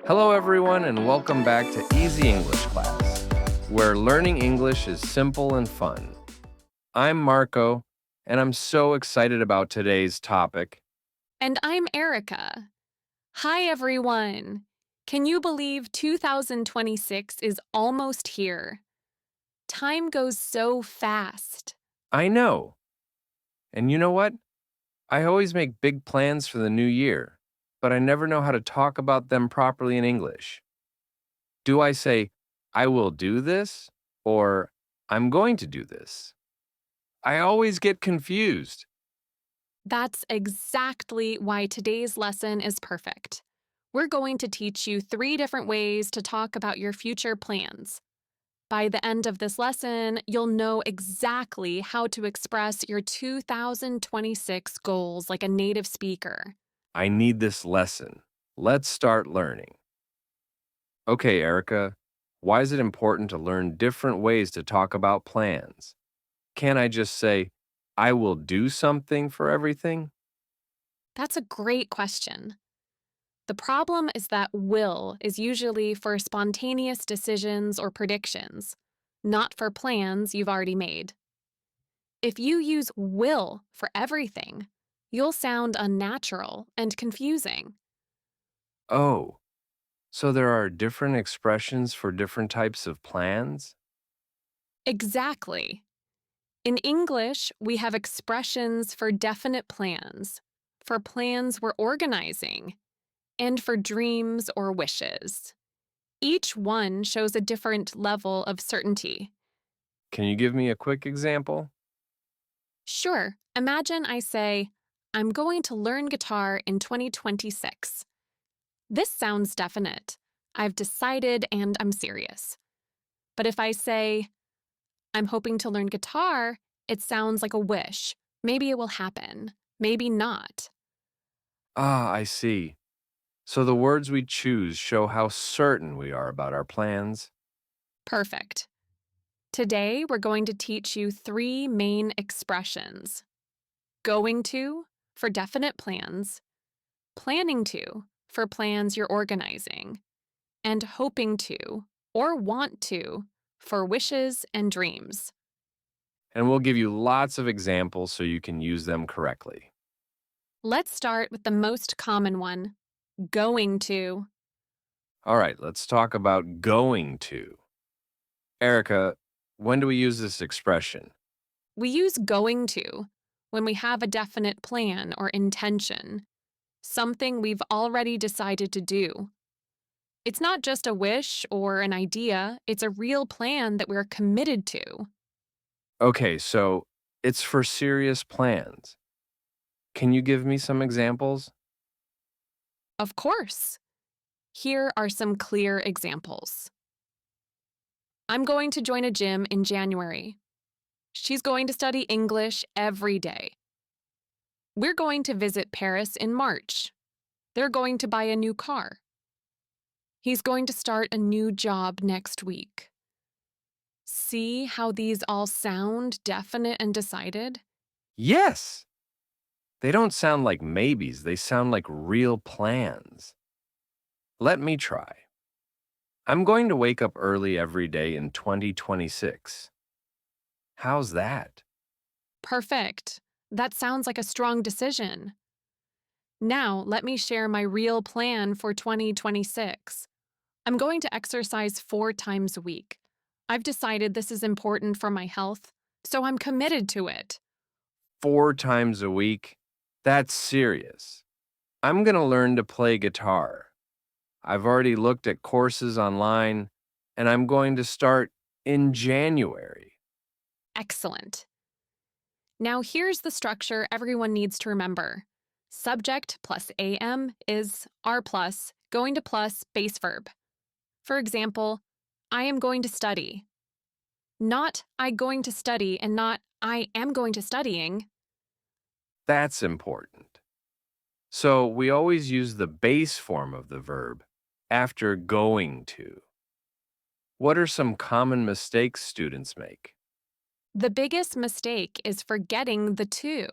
Hello, everyone, and welcome back to Easy English Class, where learning English is simple and fun. I'm Marco, and I'm so excited about today's topic. And I'm Erica. Hi, everyone. Can you believe 2026 is almost here? Time goes so fast. I know. And you know what? I always make big plans for the new year, but I never know how to talk about them properly in English. Do I say, I will do this, or I'm going to do this? I always get confused. That's exactly why today's lesson is perfect. We're going to teach you 3 different ways to talk about your future plans. By the end of this lesson, you'll know exactly how to express your 2026 goals like a native speaker. I need this lesson. Let's start learning. Okay, Erica, why is it important to learn different ways to talk about plans? Can't I just say, I will do something for everything? That's a great question. The problem is that will is usually for spontaneous decisions or predictions, not for plans you've already made. If you use will for everything, you'll sound unnatural and confusing. Oh, so there are different expressions for different types of plans? Exactly. In English, we have expressions for definite plans, for plans we're organizing, and for dreams or wishes. Each one shows a different level of certainty. Can you give me a quick example? Sure, imagine I say, I'm going to learn guitar in 2026. This sounds definite. I've decided and I'm serious. But if I say, I'm hoping to learn guitar, it sounds like a wish. Maybe it will happen, maybe not. Ah, I see. So the words we choose show how certain we are about our plans. Perfect. Today, we're going to teach you 3 main expressions: going to, for definite plans, planning to, for plans you're organizing, and hoping to, or want to, for wishes and dreams. And we'll give you lots of examples so you can use them correctly. Let's start with the most common one: going to. All right, let's talk about going to. Erica, when do we use this expression? We use going to when we have a definite plan or intention, something we've already decided to do. It's not just a wish or an idea, it's a real plan that we're committed to. Okay, so it's for serious plans. Can you give me some examples? Of course. Here are some clear examples. I'm going to join a gym in January. She's going to study English every day. We're going to visit Paris in March. They're going to buy a new car. He's going to start a new job next week. See how these all sound definite and decided? Yes! They don't sound like maybes, they sound like real plans. Let me try. I'm going to wake up early every day in 2026. How's that? Perfect. That sounds like a strong decision. Now, let me share my real plan for 2026. I'm going to exercise 4 times a week. I've decided this is important for my health, so I'm committed to it. 4 times a week? That's serious. I'm going to learn to play guitar. I've already looked at courses online, and I'm going to start in January. Excellent. Now, here's the structure everyone needs to remember: subject plus am is are plus, going to plus base verb. For example, I am going to study. Not I going to study and not I am going to studying. That's important. So we always use the base form of the verb after going to. What are some common mistakes students make? The biggest mistake is forgetting the to.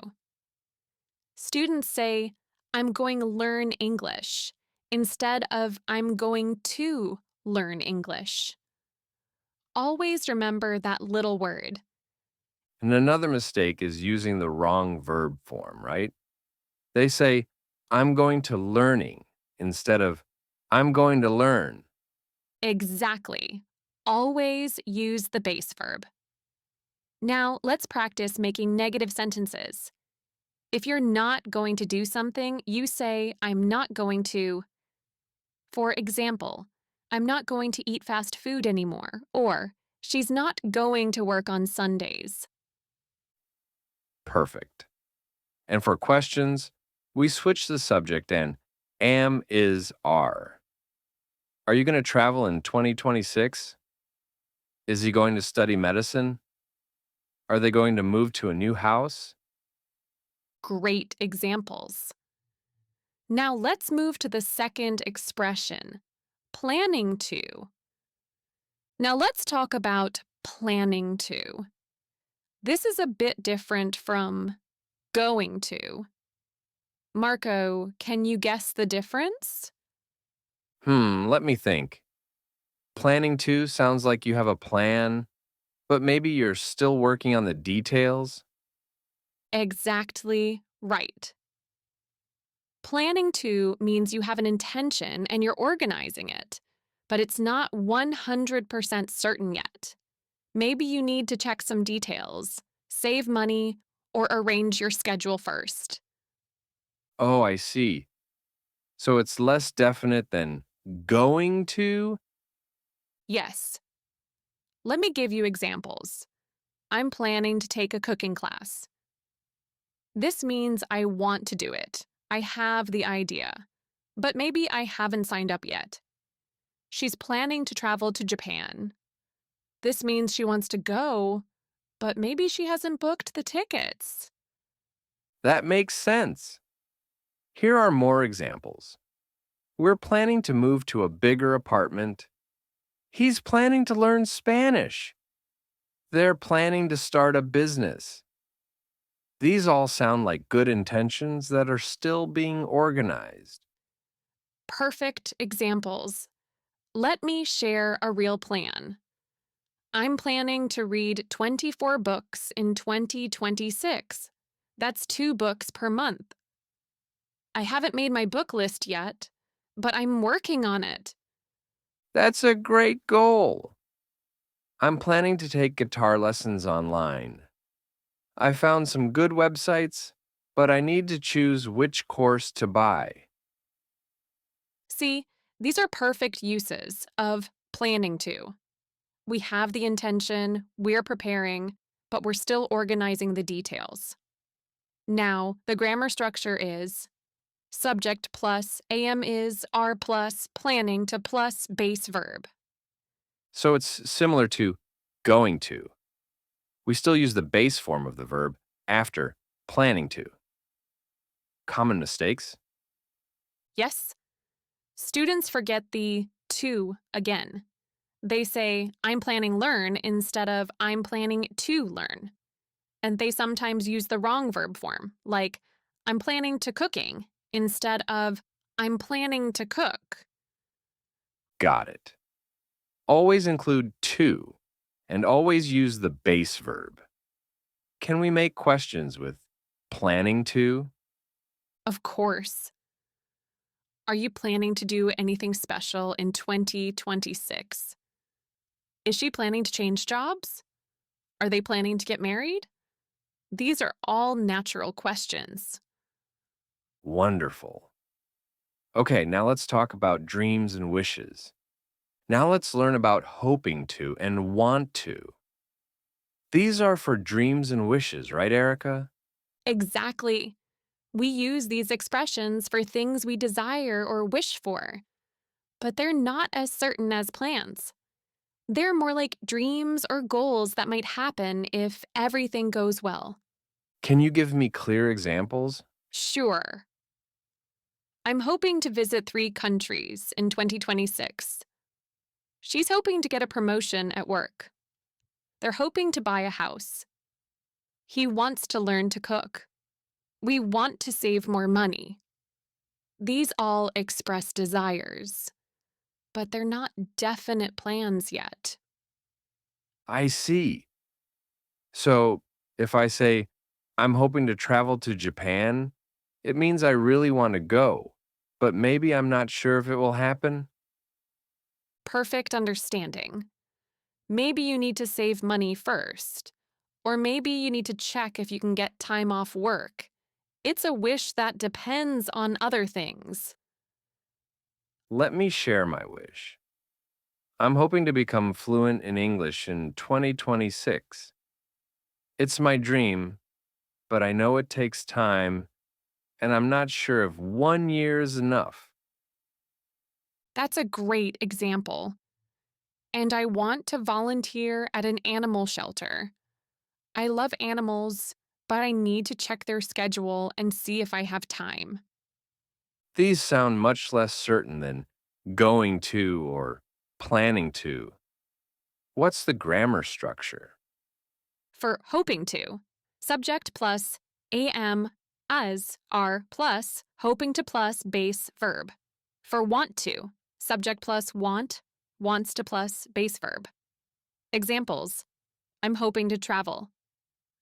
Students say, I'm going to learn English, instead of I'm going to learn English. Always remember that little word. And another mistake is using the wrong verb form, right? They say, I'm going to learning instead of I'm going to learn. Exactly. Always use the base verb. Now, let's practice making negative sentences. If you're not going to do something, you say, I'm not going to. For example, I'm not going to eat fast food anymore, or she's not going to work on Sundays. Perfect. And for questions, we switch the subject and am is are. Are you going to travel in 2026? Is he going to study medicine? Are they going to move to a new house? Great examples. Now let's move to the second expression, planning to. Now let's talk about planning to. This is a bit different from going to. Marco, can you guess the difference? Let me think. Planning to sounds like you have a plan, but maybe you're still working on the details. Exactly right. Planning to means you have an intention and you're organizing it, but it's not 100% certain yet. Maybe you need to check some details, save money, or arrange your schedule first. Oh, I see. So it's less definite than going to? Yes. Let me give you examples. I'm planning to take a cooking class. This means I want to do it. I have the idea. But maybe I haven't signed up yet. She's planning to travel to Japan. This means she wants to go, but maybe she hasn't booked the tickets. That makes sense. Here are more examples. We're planning to move to a bigger apartment. He's planning to learn Spanish. They're planning to start a business. These all sound like good intentions that are still being organized. Perfect examples. Let me share a real plan. I'm planning to read 24 books in 2026. That's 2 books per month. I haven't made my book list yet, but I'm working on it. That's a great goal. I'm planning to take guitar lessons online. I found some good websites, but I need to choose which course to buy. See, these are perfect uses of planning to. We have the intention, we're preparing, but we're still organizing the details. Now, the grammar structure is subject plus am is are plus planning to plus base verb. So it's similar to going to. We still use the base form of the verb after planning to. Common mistakes? Yes? Students forget the to again. They say, I'm planning learn instead of I'm planning to learn. And they sometimes use the wrong verb form, like I'm planning to cooking instead of I'm planning to cook. Got it. Always include to and always use the base verb. Can we make questions with planning to? Of course. Are you planning to do anything special in 2026? Is she planning to change jobs? Are they planning to get married? These are all natural questions. Wonderful. Okay, now let's talk about dreams and wishes. Now let's learn about hoping to and want to. These are for dreams and wishes, right, Erica? Exactly. We use these expressions for things we desire or wish for, but they're not as certain as plans. They're more like dreams or goals that might happen if everything goes well. Can you give me clear examples? Sure. I'm hoping to visit 3 countries in 2026. She's hoping to get a promotion at work. They're hoping to buy a house. He wants to learn to cook. We want to save more money. These all express desires, but they're not definite plans yet. I see. So if I say, I'm hoping to travel to Japan, it means I really want to go, but maybe I'm not sure if it will happen. Perfect understanding. Maybe you need to save money first, or maybe you need to check if you can get time off work. It's a wish that depends on other things. Let me share my wish. I'm hoping to become fluent in English in 2026. It's my dream, but I know it takes time, and I'm not sure if 1 year is enough. That's a great example. And I want to volunteer at an animal shelter. I love animals, but I need to check their schedule and see if I have time. These sound much less certain than going to or planning to. What's the grammar structure? For hoping to, subject plus am as are plus hoping to plus base verb. For want to, subject plus want, wants to plus base verb. Examples: I'm hoping to travel.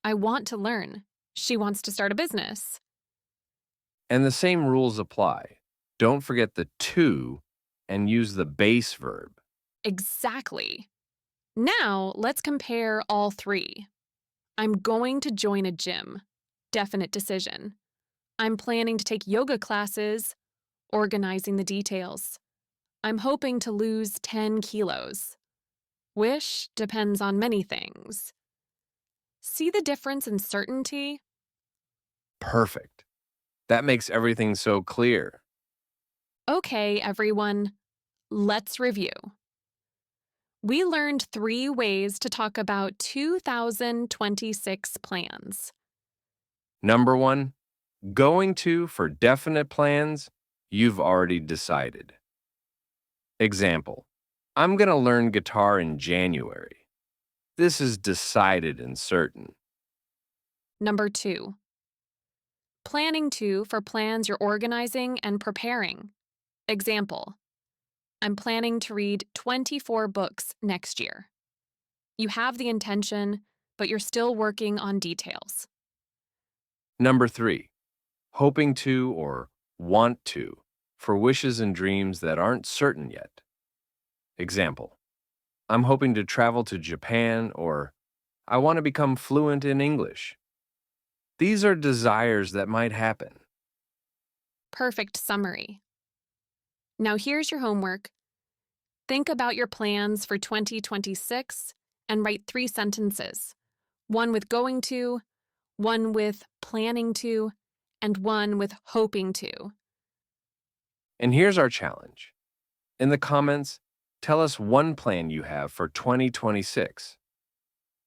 I want to learn. She wants to start a business. And the same rules apply. Don't forget the to and use the base verb. Exactly. Now let's compare all three. I'm going to join a gym. Definite decision. I'm planning to take yoga classes. Organizing the details. I'm hoping to lose 10 kilos. Wish depends on many things. See the difference in certainty? Perfect. That makes everything so clear. Okay, everyone, let's review. We learned 3 ways to talk about 2026 plans. Number one, going to for definite plans you've already decided. Example, I'm going to learn guitar in January. This is decided and certain. Number 2, planning to for plans you're organizing and preparing. Example, I'm planning to read 24 books next year. You have the intention, but you're still working on details. Number three, hoping to or want to for wishes and dreams that aren't certain yet. Example, I'm hoping to travel to Japan or I want to become fluent in English. These are desires that might happen. Perfect summary. Now here's your homework. Think about your plans for 2026 and write 3 sentences, one with going to, one with planning to, and one with hoping to. And here's our challenge. In the comments, tell us one plan you have for 2026.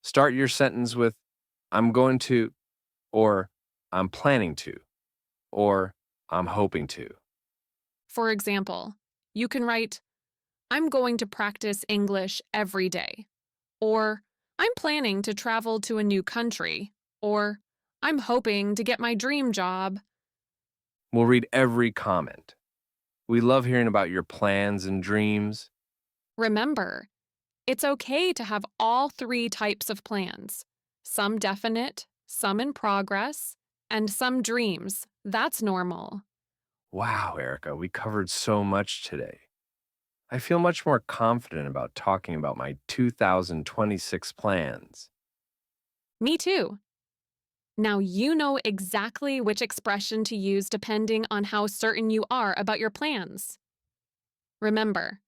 Start your sentence with, I'm going to, or I'm planning to, or I'm hoping to. For example, you can write, I'm going to practice English every day, or I'm planning to travel to a new country, or I'm hoping to get my dream job. We'll read every comment. We love hearing about your plans and dreams. Remember, it's okay to have all 3 types of plans, some definite, some in progress, and some dreams. That's normal. Wow, Erica, we covered so much today. I feel much more confident about talking about my 2026 plans. Me too. Now you know exactly which expression to use depending on how certain you are about your plans. Remember,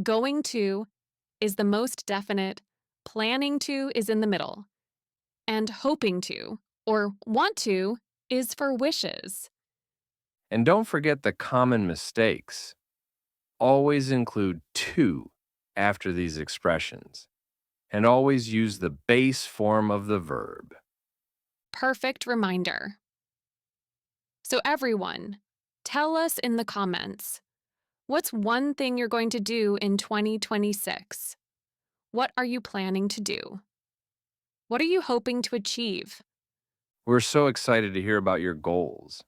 going to is the most definite, planning to is in the middle, and hoping to or want to is for wishes. And don't forget the common mistakes. Always include to after these expressions, and always use the base form of the verb. Perfect reminder. So, everyone, tell us in the comments, what's one thing you're going to do in 2026? What are you planning to do? What are you hoping to achieve? We're so excited to hear about your goals.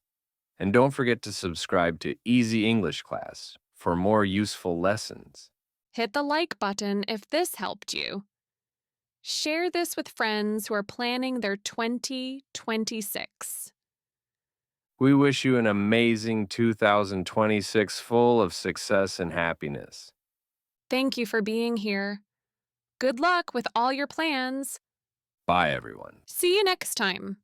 And don't forget to subscribe to Easy English Class for more useful lessons. Hit the like button if this helped you. Share this with friends who are planning their 2026. We wish you an amazing 2026 full of success and happiness. Thank you for being here. Good luck with all your plans. Bye, everyone. See you next time.